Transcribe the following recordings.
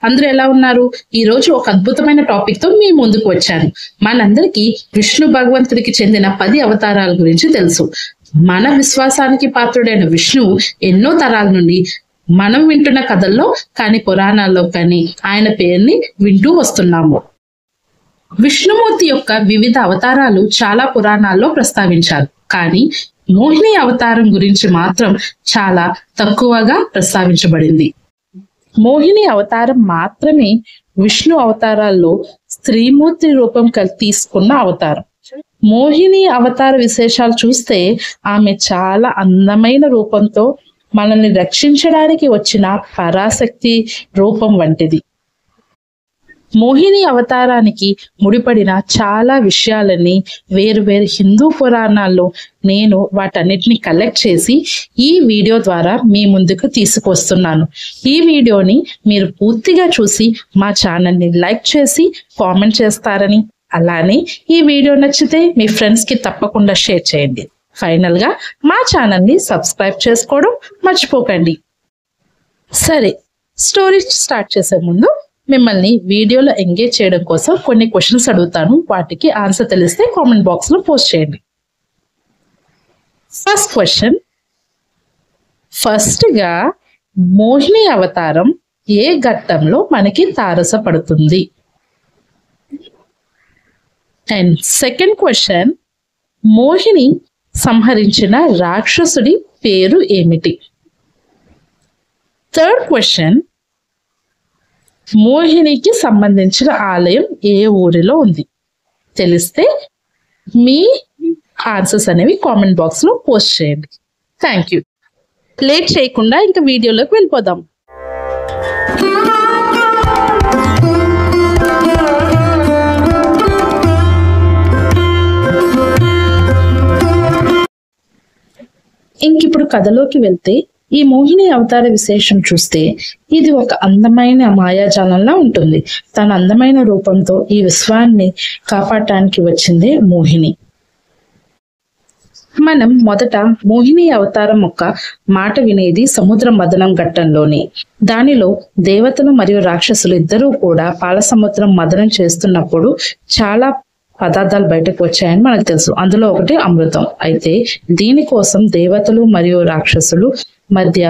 అందరూ ఎలా ఉన్నారు? ఈ రోజు ఒక అద్భుతమైన టాపిక్ తో మీ ముందుకు వచ్చాను. మనందరికీ విష్ణు భగవంతుడికి చెందిన 10 అవతారాల గురించి తెలుసు. మన విశ్వాసానికి పాత్రుడైన విష్ణువు ఎన్నో తరాల నుండి మనం వింటున్న కథల్లో కానీ పురాణాల్లో కానీ ఆయన పేరుని వింటూ వస్తున్నాము. విష్ణుమూర్తి యొక్క వివిధ అవతారాలు చాలా పురాణాల్లో ప్రస్తావించారు. కానీ మోహిని అవతారం గురించి మాత్రం చాలా తక్కువగా ప్రస్తావించబడింది. మోహిని అవతారం మాత్రమే విష్ణు అవతారాల్లో స్త్రీమూర్తి రూపం తీసుకున్న అవతారం. మోహిని అవతార విశేషాలు చూస్తే ఆమె చాలా అందమైన రూపంతో మనల్ని రక్షించడానికి వచ్చిన పరాశక్తి రూపం వంటిది. మోహిని అవతారానికి ముడిపడిన చాలా విషయాలని వేరు హిందూ పురాణాల్లో నేను వాటన్నిటిని కలెక్ట్ చేసి ఈ వీడియో ద్వారా మీ ముందుకు తీసుకొస్తున్నాను. ఈ వీడియోని మీరు పూర్తిగా చూసి మా ఛానల్ని లైక్ చేసి కామెంట్ చేస్తారని, అలానే ఈ వీడియో నచ్చితే మీ ఫ్రెండ్స్కి తప్పకుండా షేర్ చేయండి. ఫైనల్ గా మా ఛానల్ని సబ్స్క్రైబ్ చేసుకోవడం మర్చిపోకండి. సరే, స్టోరీ స్టార్ట్ చేసే ముందు మిమ్మల్ని వీడియోలో ఎంగేజ్ చేయడం కోసం కొన్ని క్వశ్చన్స్ అడుగుతాను. వాటికి ఆన్సర్ తెలిస్తే కామెంట్ బాక్స్ లో పోస్ట్ చేయండి. ఫస్ట్ క్వశ్చన్, ఫస్ట్ గా మోహిని అవతారం ఏ ఘట్టంలో మనకి తారసపడుతుంది? అండ్ సెకండ్ క్వశ్చన్, మోహిని సంహరించిన రాక్షసుడి పేరు ఏమిటి? థర్డ్ క్వశ్చన్, మోహినికి సంబంధించిన ఆలయం ఏ ఊరిలో ఉంది? తెలిస్తే మీ ఆన్సర్స్ అనేవి కామెంట్ బాక్స్ లో పోస్ట్ చేయండి. Thank you. లేట్ చేయకుండా ఇంకా వీడియోలోకి వెళ్ళిపోదాం. ఇంకిప్పుడు కథలోకి వెళ్తే, ఈ మోహిని అవతార విశేషం చూస్తే ఇది ఒక అందమైన మాయాజాలంలా ఉంటుంది. తన అందమైన రూపంతో ఈ విశ్వాన్ని కాపాడటానికి వచ్చిందే మోహిని. మనం మొదట మోహిని అవతారం ఒక మాట వినేది సముద్ర మదనం ఘట్టంలోని. దానిలో దేవతలు మరియు రాక్షసులు ఇద్దరూ కూడా పాల సముద్రం మదనం చేస్తున్నప్పుడు చాలా పదార్థాలు బయటకు వచ్చాయని మనకు తెలుసు. అందులో ఒకటి అమృతం. అయితే దీనికోసం దేవతలు మరియు రాక్షసులు మధ్య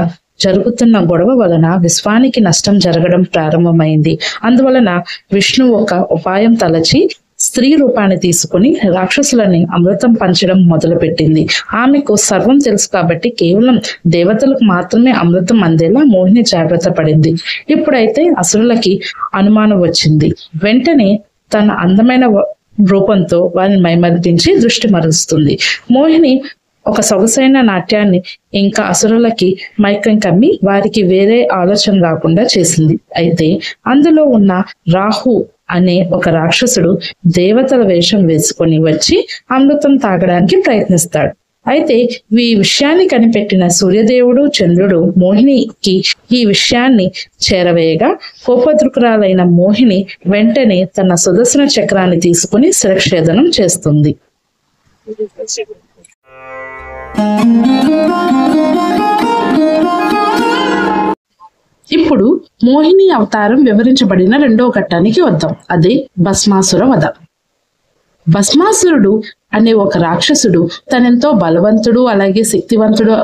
జరుగుతున్న గొడవ వలన విశ్వానికి నష్టం జరగడం ప్రారంభమైంది. అందువలన విష్ణు ఒక ఉపాయం తలచి స్త్రీ రూపాన్ని తీసుకుని రాక్షసులని అమృతం పంచడం మొదలుపెట్టింది. ఆమెకు సర్వం తెలుసు కాబట్టి కేవలం దేవతలకు మాత్రమే అమృతం అందేలా మోహిని జాగ్రత్త పడింది. ఇప్పుడైతే అసురులకి అనుమానం వచ్చింది. వెంటనే తన అందమైన రూపంతో వారిని మైమరిపించి దృష్టి మరలుస్తుంది. మోహిని ఒక సొగసైన నాట్యాన్ని ఇంకా అసురులకి మైకం కమ్మి వారికి వేరే ఆలోచన రాకుండా చేసింది. అయితే అందులో ఉన్న రాహు అనే ఒక రాక్షసుడు దేవతల వేషం వేసుకొని వచ్చి అమృతం తాగడానికి ప్రయత్నిస్తాడు. అయితే ఈ విషయాన్ని కనిపెట్టిన సూర్యదేవుడు, చంద్రుడు మోహినికి ఈ విషయాన్ని చేరవేయగా కోపద్రుకురాలైన మోహిని వెంటనే తన సుదర్శన చక్రాన్ని తీసుకుని శిరఛేదనం చేస్తుంది. ఇప్పుడు మోహిని అవతారం వివరించబడిన రెండో ఘట్టానికి వద్దాం. అదే భస్మాసుర వధ. భస్మాసురుడు అనే ఒక రాక్షసుడు తనెంతో బలవంతుడు అలాగే శక్తివంతుడు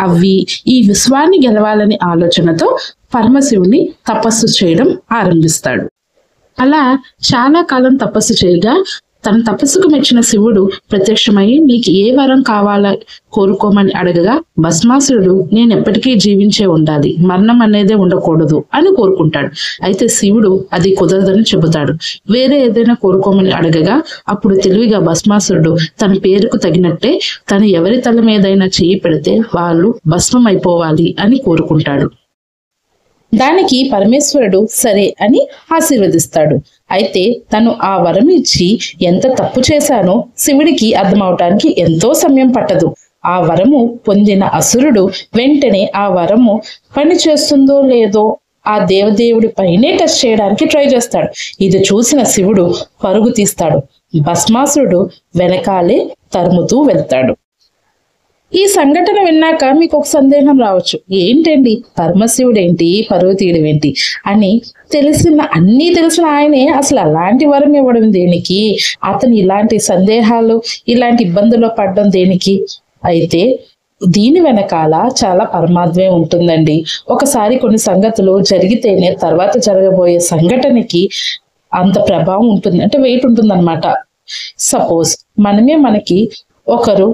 అవి ఈ విశ్వాన్ని గెలవాలని ఆలోచనతో పరమశివుని తపస్సు చేయడం ఆరంభిస్తాడు. అలా చాలా కాలం తపస్సు చేయగా తన తపస్సుకు మెచ్చిన శివుడు ప్రత్యక్షమై నీకు ఏ వరం కావాలా కోరుకోమని అడగగా భస్మాసురుడు నేను ఎప్పటికీ జీవించే ఉండాలి, మరణం అనేదే ఉండకూడదు అని కోరుకుంటాడు. అయితే శివుడు అది కుదరదని చెబుతాడు. వేరే ఏదైనా కోరుకోమని అడగగా అప్పుడు తెలివిగా భస్మాసురుడు తన పేరుకు తగినట్టే తను ఎవరి తల మీదైనా చెయ్యి పెడితే వాళ్ళు భస్మం అయిపోవాలి అని కోరుకుంటాడు. దానికి పరమేశ్వరుడు సరే అని ఆశీర్వదిస్తాడు. అయితే తను ఆ వరం ఇచ్చి ఎంత తప్పు చేశానో శివుడికి అర్థమవటానికి ఎంతో సమయం పట్టదు. ఆ వరము పొందిన అసురుడు వెంటనే ఆ వరము పని చేస్తుందో లేదో ఆ దేవదేవుడి పైనే టెస్ట్ చేయడానికి ట్రై చేస్తాడు. ఇది చూసిన శివుడు పరుగు తీస్తాడు. భస్మాసురుడు వెనకాలే తరుముతూ వెళ్తాడు. ఈ సంఘటన విన్నాక మీకు ఒక సందేహం రావచ్చు, ఏంటండి పరమశివుడు ఏంటి, పర్వతీయుడు ఏంటి అని అన్నీ తెలిసిన ఆయనే అసలు అలాంటి వరం ఇవ్వడం దేనికి, అతను ఇలాంటి సందేహాలు ఇలాంటి ఇబ్బందుల్లో పడడం దేనికి? అయితే దీని వెనకాల చాలా పరమాత్మే ఉంటుందండి. ఒకసారి కొన్ని సంగతులు జరిగితేనే తర్వాత జరగబోయే సంఘటనకి అంత ప్రభావం ఉంటుంది, అంటే వెయిట్ ఉంటుంది అనమాట. సపోజ్ మనకి ఒకరు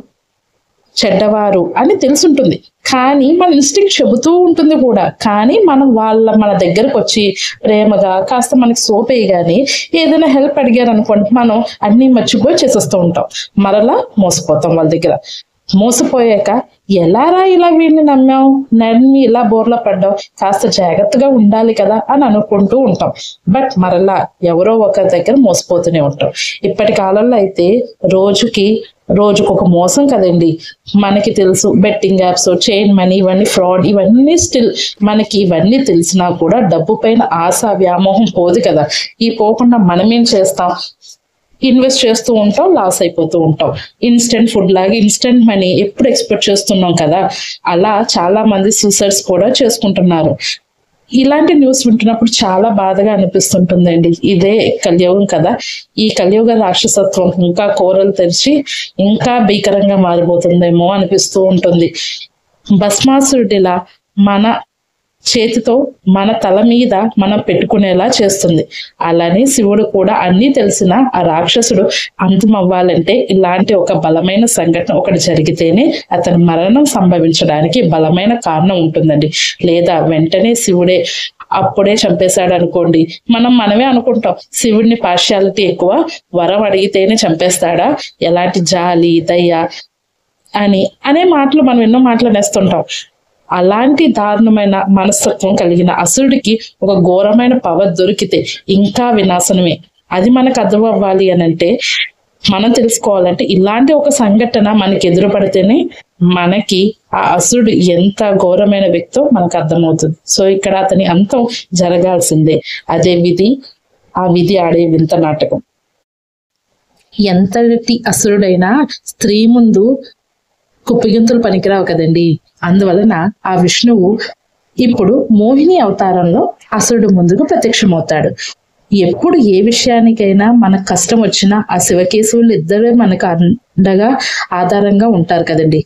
చెడ్డవారు అని తెలుసుంటుంది, కానీ మన ఇన్స్టింక్ట్ చెబుతూ ఉంటుంది కూడా. కానీ మనం మన దగ్గరకు వచ్చి ప్రేమగా కాస్త మనకి సోపేయగానే ఏదైనా హెల్ప్ అడిగారు అనుకోండి, మనం అన్ని మర్చిపోయి చేసేస్తూ ఉంటాం, మరలా మోసపోతాం వాళ్ళ దగ్గర. మోసపోయాక ఎలారా ఇలా వీడిని నమ్మి ఇలా బోర్లో పడ్డావు, కాస్త జాగ్రత్తగా ఉండాలి కదా అని అనుకుంటూ ఉంటాం. బట్ మరలా ఎవరో ఒకరి దగ్గర మోసపోతూనే ఉంటాం. ఇప్పటి కాలంలో అయితే రోజుకొక మోసం కదండి. మనకి తెలుసు బెట్టింగ్ యాప్స్, చైన్ మనీ, ఇవన్నీ ఫ్రాడ్, ఇవన్నీ స్టిల్ మనకి ఇవన్నీ తెలిసినా కూడా డబ్బు పైన ఆశ వ్యామోహం పోదు కదా. ఈ పోకుండా మనమేం చేస్తాం, ఇన్వెస్ట్ చేస్తూ ఉంటాం, లాస్ అయిపోతూ ఉంటాం. ఇన్స్టెంట్ ఫుడ్ లాగా ఇన్స్టెంట్ మనీ ఎప్పుడు ఎక్స్పెక్ట్ చేస్తున్నాం కదా, అలా చాలా మంది సూసైడ్స్ కూడా చేసుకుంటున్నారు. ఇలాంటి న్యూస్ వింటున్నప్పుడు చాలా బాధగా అనిపిస్తుంటుందండి. ఇదే కలియుగం కదా, ఈ కలియుగ రాక్షసత్వం ఇంకా కోరలు తెరిచి ఇంకా భీకరంగా మారిపోతుందేమో అనిపిస్తూ ఉంటుంది. భస్మాసురుడిలా మన చేతితో మన తల మీద మనం పెట్టుకునేలా చేస్తుంది. అలానే శివుడు కూడా అన్నీ తెలిసిన ఆ రాక్షసుడు అంతమవ్వాలంటే ఇలాంటి ఒక బలమైన సంఘటన ఒకటి జరిగితేనే అతని మరణం సంభవించడానికి బలమైన కారణం ఉంటుందండి. లేదా వెంటనే శివుడే అప్పుడే చంపేశాడు అనుకోండి, మనమే అనుకుంటాం శివుడిని పార్షియాలిటీ ఎక్కువ, వరం అడిగితేనే చంపేస్తాడా, ఎలాంటి జాలి దయ అనే మాటలు మనం ఎన్నో మాటలు నేస్తుంటాం. అలాంటి దారుణమైన మనస్తత్వం కలిగిన అసురుడికి ఒక ఘోరమైన పవర్ దొరికితే ఇంకా వినాశనమే. అది మనకు అర్థం అవ్వాలి అని అంటే, మనం తెలుసుకోవాలంటే ఇలాంటి ఒక సంఘటన మనకి ఎదురుపడితేనే మనకి ఆ అసురుడు ఎంత ఘోరమైన వ్యక్తో మనకు అర్థమవుతుంది. సో ఇక్కడ అతని అంతం జరగాల్సిందే. అదే విధి, ఆ విధి ఆడే వింత నాటకం. ఎంతటి అసురుడైనా స్త్రీ ముందు కుప్పిగింతలు పనికిరావు కదండి. అందువలన ఆ విష్ణువు ఇప్పుడు మోహిని అవతారంలో అసురుడు ముందుకు ప్రత్యక్షమవుతాడు. ఎప్పుడు ఏ విషయానికైనా మనకు కష్టం వచ్చినా ఆ శివకేశవులు ఇద్దరే మనకు అండగా ఆధారంగా ఉంటారు కదండి.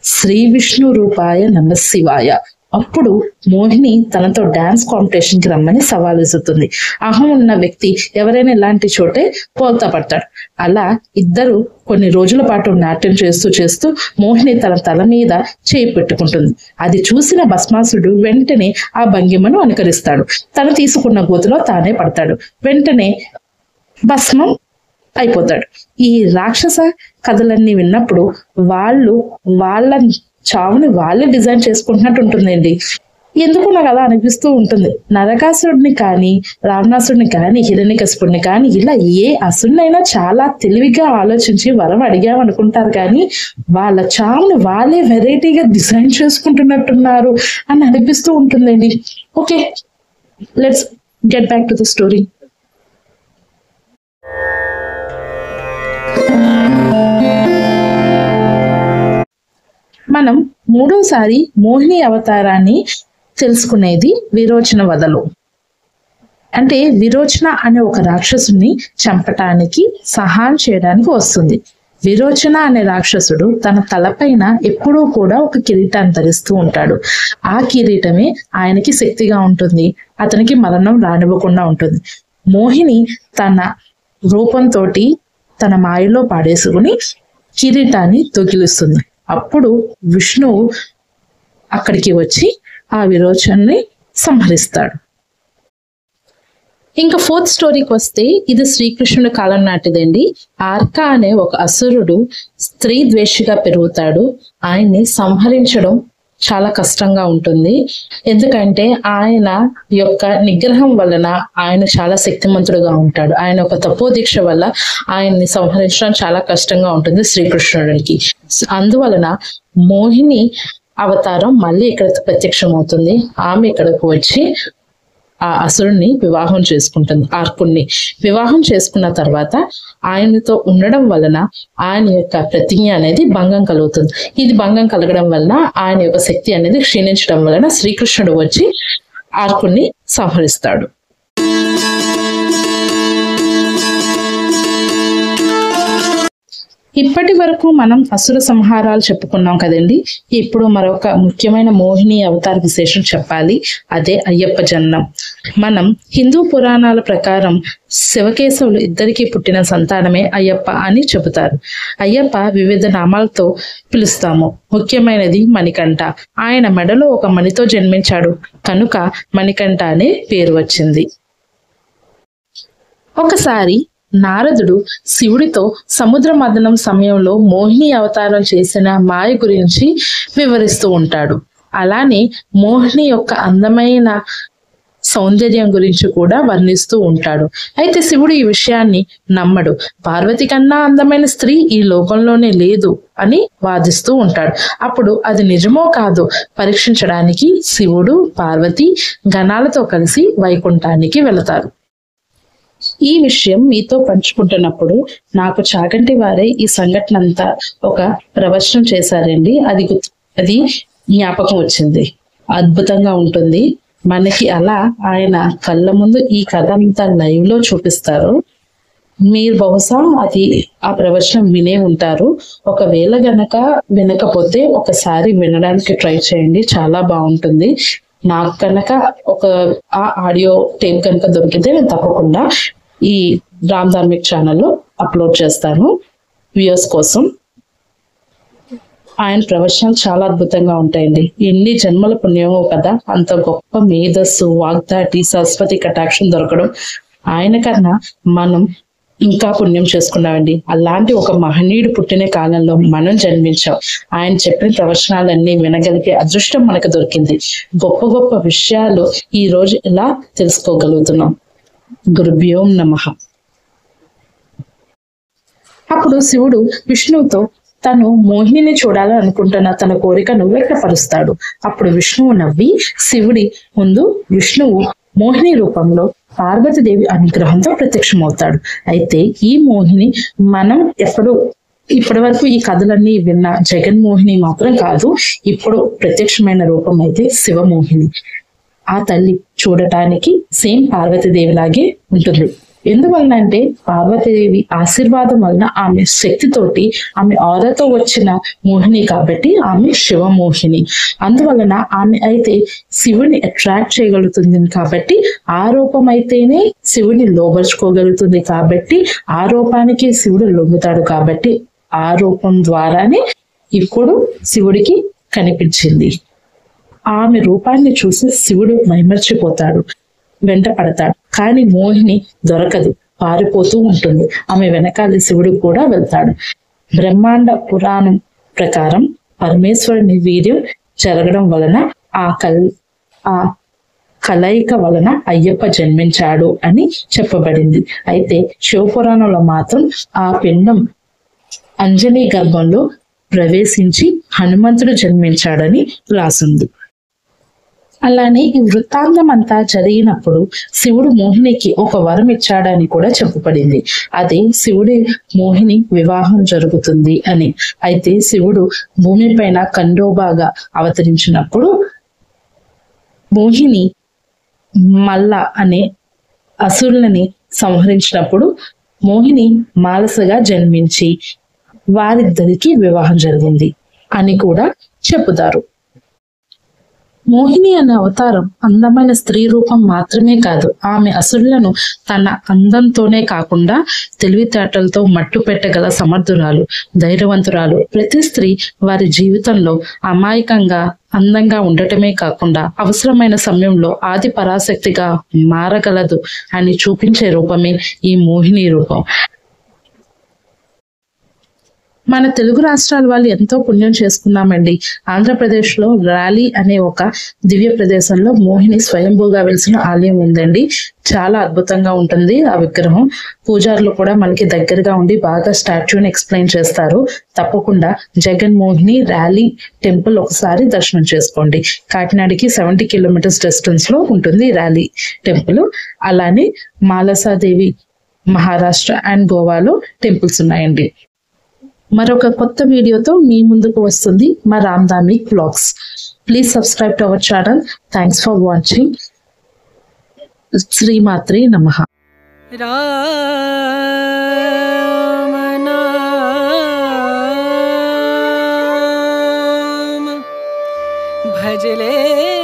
శ్రీ విష్ణు రూపాయ నమ శివాయ. అప్పుడు మోహిని తనతో డాన్స్ కాంపిటీషన్ కి రమ్మని సవాల్ విసురుతుంది. అహం ఉన్న వ్యక్తి ఎవరైనా ఇలాంటి చోటే పోల్తా పడతాడు. అలా ఇద్దరు కొన్ని రోజుల పాటు నాట్యం చేస్తూ మోహిని తన తల మీద చేయి పెట్టుకుంటుంది. అది చూసిన భస్మాసుడు వెంటనే ఆ భంగిమను అనుకరిస్తాడు. తను తీసుకున్న గోతిలో తానే పడతాడు. వెంటనే భస్మం అయిపోతాడు. ఈ రాక్షస కథలన్నీ విన్నప్పుడు వాళ్ళ చావుని వాళ్ళే డిజైన్ చేసుకుంటున్నట్టు ఉంటుందండి. ఎందుకు నాకు అలా అనిపిస్తూ ఉంటుంది. నరకాసురుడిని కానీ, రావణాసుడిని కానీ, హిరణ్యకశిపుడిని కానీ, ఇలా ఏ అసురునైనా చాలా తెలివిగా ఆలోచించి వరం అడిగామనుకుంటారు, కానీ వాళ్ళ చావుని వాళ్ళే వెరైటీగా డిజైన్ చేసుకుంటున్నట్టున్నారు అని అనిపిస్తూ ఉంటుందండి. Okay, let's get back to the story. మనం మూడోసారి మోహిని అవతారాన్ని తెలుసుకునేది విరోచన వధలో. అంటే విరోచన అనే ఒక రాక్షసుని చంపటానికి సహాయం చేయడానికి వస్తుంది. విరోచన అనే రాక్షసుడు తన తలపైన ఎప్పుడూ కూడా ఒక కిరీటాన్ని ధరిస్తూ ఉంటాడు. ఆ కిరీటమే ఆయనకి శక్తిగా ఉంటుంది, అతనికి మరణం రానివ్వకుండా ఉంటుంది. మోహిని తన రూపంతో తన మాయలో పాడేసుకుని కిరీటాన్ని దొంగిలిస్తుంది. అప్పుడు విష్ణువు అక్కడికి వచ్చి ఆ విరోచనని సంహరిస్తాడు. ఇంకా ఫోర్త్ స్టోరీకి వస్తే, ఇది శ్రీకృష్ణుడి కాలం నాటిదండి. ఆర్క అనే ఒక అసురుడు స్త్రీ ద్వేషిగా పెరుగుతాడు. ఆయన్ని సంహరించడం చాలా కష్టంగా ఉంటుంది. ఎందుకంటే ఆయన యొక్క నిగ్రహం వలన ఆయన చాలా శక్తిమంతుడుగా ఉంటాడు. ఆయన ఒక తపోదీక్ష వల్ల ఆయన్ని సంహరించడం చాలా కష్టంగా ఉంటుంది శ్రీకృష్ణుడికి. అందువలన మోహిని అవతారం మళ్ళీ ఇక్కడ ప్రత్యక్షం అవుతుంది. ఆమె ఇక్కడికి వచ్చి ఆ అసురుణ్ణి వివాహం చేసుకుంటుంది. ఆర్కుణ్ణి వివాహం చేసుకున్న తర్వాత ఆయనతో ఉండడం వలన ఆయన యొక్క ప్రతిజ్ఞ అనేది భంగం కలుగుతుంది. ఇది భంగం కలగడం వలన ఆయన యొక్క శక్తి అనేది క్షీణించడం వలన శ్రీకృష్ణుడు వచ్చి ఆర్కుణ్ణి సంహరిస్తాడు. ఇప్పటి వరకు మనం అసుర సంహారాలు చెప్పుకున్నాం కదండి. ఇప్పుడు మరొక ముఖ్యమైన మోహిని అవతార విశేషం చెప్పాలి. అదే అయ్యప్ప జననం. మనం హిందూ పురాణాల ప్రకారం శివకేశవులు ఇద్దరికి పుట్టిన సంతానమే అయ్యప్ప అని చెబుతారు. అయ్యప్ప వివిధ నామాలతో పిలుస్తాము. ముఖ్యమైనది మణికంఠ. ఆయన మెడలో ఒక మణితో జన్మించాడు కనుక మణికంఠ అనే పేరు వచ్చింది. ఒకసారి నారదుడు శివుడితో సముద్ర మథనం సమయంలో మోహిని అవతారం చేసిన మాయ గురించి వివరిస్తూ ఉంటాడు. అలానే మోహిని యొక్క అందమైన సౌందర్యం గురించి కూడా వర్ణిస్తూ ఉంటాడు. అయితే శివుడు ఈ విషయాన్ని నమ్మడు. పార్వతి కన్నా అందమైన స్త్రీ ఈ లోకంలోనే లేదు అని వాదిస్తూ ఉంటాడు. అప్పుడు అది నిజమో కాదో పరీక్షించడానికి శివుడు పార్వతి గణాలతో కలిసి వైకుంఠానికి వెళతారు. ఈ విషయం మీతో పంచుకుంటున్నప్పుడు నాకు చాగంటి వారే ఈ సంఘటన అంతా ఒక ప్రవచనం చేశారండి. అది జ్ఞాపకం వచ్చింది. అద్భుతంగా ఉంటుంది. మనకి అలా ఆయన కళ్ళ ముందు ఈ కథ అంతా లైవ్ లో చూపిస్తారు. మీరు బహుశా ఆ ప్రవచనం వినే ఉంటారు. ఒకవేళ గనక వినకపోతే ఒకసారి వినడానికి ట్రై చేయండి. చాలా బాగుంటుంది. నాకు కనుక ఆ ఆడియో టేప్ కనుక దొరికితే నేను తప్పకుండా ఈ రామ్ ధార్మిక్ ఛానల్లో అప్లోడ్ చేస్తాను వ్యూయర్స్ కోసం. ఆయన ప్రవచనాలు చాలా అద్భుతంగా ఉంటాయండి. ఎన్ని జన్మల పుణ్యమో కదా అంత గొప్ప మేధస్సు, వాగ్దాటి, సరస్వతి కటాక్షం దొరకడం. ఆయన కన్నా మనం ఇంకా పుణ్యం చేసుకున్నామండి. అలాంటి ఒక మహనీయుడు పుట్టిన కాలంలో మనం జన్మించాం. ఆయన చెప్పిన ప్రవచనాలన్నీ వినగలిగే అదృష్టం మనకు దొరికింది. గొప్ప గొప్ప విషయాలు ఈ రోజు ఇలా తెలుసుకోగలుగుతున్నాం. గురుభ్యో నమః. అప్పుడు శివుడు విష్ణువుతో తను మోహినిని చూడాలని అనుకుంటున్న తన కోరికను వ్యక్తపరుస్తాడు. అప్పుడు విష్ణువు నవ్వి శివుడి ముందు విష్ణువు మోహిని రూపంలో పార్వతీదేవి అనుగ్రహంతో ప్రత్యక్షమవుతాడు. అయితే ఈ మోహిని మనం ఇప్పటి వరకు ఈ కథలన్నీ విన్న జగన్మోహిని మాత్రం కాదు. ఇప్పుడు ప్రత్యక్షమైన రూపం అయితే శివమోహిని. ఆ తల్లి చూడటానికి సేమ్ పార్వతీదేవి లాగే ఉంటుంది. ఎందువలన అంటే పార్వతీదేవి ఆశీర్వాదం వలన ఆమె శక్తితోటి ఆమె ఆరాతో వచ్చిన మోహిని కాబట్టి ఆమె శివమోహిని. అందువలన ఆమె అయితే శివుని అట్రాక్ట్ చేయగలుగుతుంది కాబట్టి ఆ రూపం అయితేనే శివుని లోబర్చుకోగలుగుతుంది కాబట్టి ఆ రూపానికి శివుడు లొంగుతాడు కాబట్టి ఆ రూపం ద్వారానే ఇప్పుడు శివుడికి కనిపించింది. ఆమె రూపాన్ని చూసి శివుడు మైమర్చిపోతాడు, వెంట పడతాడు. కానీ మోహిని దొరకదు, పారిపోతూ ఉంటుంది. ఆమె వెనకాల శివుడు కూడా వెళ్తాడు. బ్రహ్మాండ పురాణం ప్రకారం పరమేశ్వరుని వీర్యం జరగడం వలన ఆ కలయిక వలన అయ్యప్ప జన్మించాడు అని చెప్పబడింది. అయితే శివపురాణంలో మాత్రం ఆ పిండం అంజనీ గర్భంలో ప్రవేశించి హనుమంతుడు జన్మించాడని రాసింది. అలానే ఈ వృత్తాంతం అంతా జరిగినప్పుడు శివుడు మోహినికి ఒక వరం ఇచ్చాడని కూడా చెప్పబడింది. అదే శివుడి మోహిని వివాహం జరుగుతుంది అని. అయితే శివుడు భూమిపైన ఖండోబాగా అవతరించినప్పుడు మోహిని మల్ల అనే అసురులని సంహరించినప్పుడు మోహిని మాలసగా జన్మించి వారిద్దరికి వివాహం జరిగింది అని కూడా చెబుతారు. మోహిని అనే అవతారం అందమైన స్త్రీ రూపం మాత్రమే కాదు, ఆమె అసురులను తన అందంతోనే కాకుండా తెలివితేటలతో మట్టు పెట్టగల సమర్థురాలు, ధైర్యవంతురాలు. ప్రతి స్త్రీ వారి జీవితంలో అమాయకంగా అందంగా ఉండటమే కాకుండా అవసరమైన సమయంలో ఆది పరాశక్తిగా మారగలదు అని చూపించే రూపమే ఈ మోహిని రూపం. మన తెలుగు రాష్ట్రాల వాళ్ళు ఎంతో పుణ్యం చేసుకున్నామండి. ఆంధ్రప్రదేశ్లో ర్యాలీ అనే ఒక దివ్య ప్రదేశంలో మోహిని స్వయంభూగా వెలిసిన ఆలయం ఉందండి. చాలా అద్భుతంగా ఉంటుంది ఆ విగ్రహం. పూజారులు కూడా మనకి దగ్గరగా ఉండి బాగా స్టాచ్యూని ఎక్స్ప్లెయిన్ చేస్తారు. తప్పకుండా జగన్ మోహిని ర్యాలీ టెంపుల్ ఒకసారి దర్శనం చేసుకోండి. కాకినాడకి 70 కిలోమీటర్స్ డిస్టెన్స్ లో ఉంటుంది ర్యాలీ టెంపుల్. అలానే మాలసాదేవి మహారాష్ట్ర అండ్ గోవాలో టెంపుల్స్ ఉన్నాయండి. మరొక కొత్త వీడియోతో మీ ముందుకు వస్తుంది మా రామ్ధామి vlogs. Please subscribe to our channel. Thanks for watching. శ్రీమాత్రే నమః. భజలే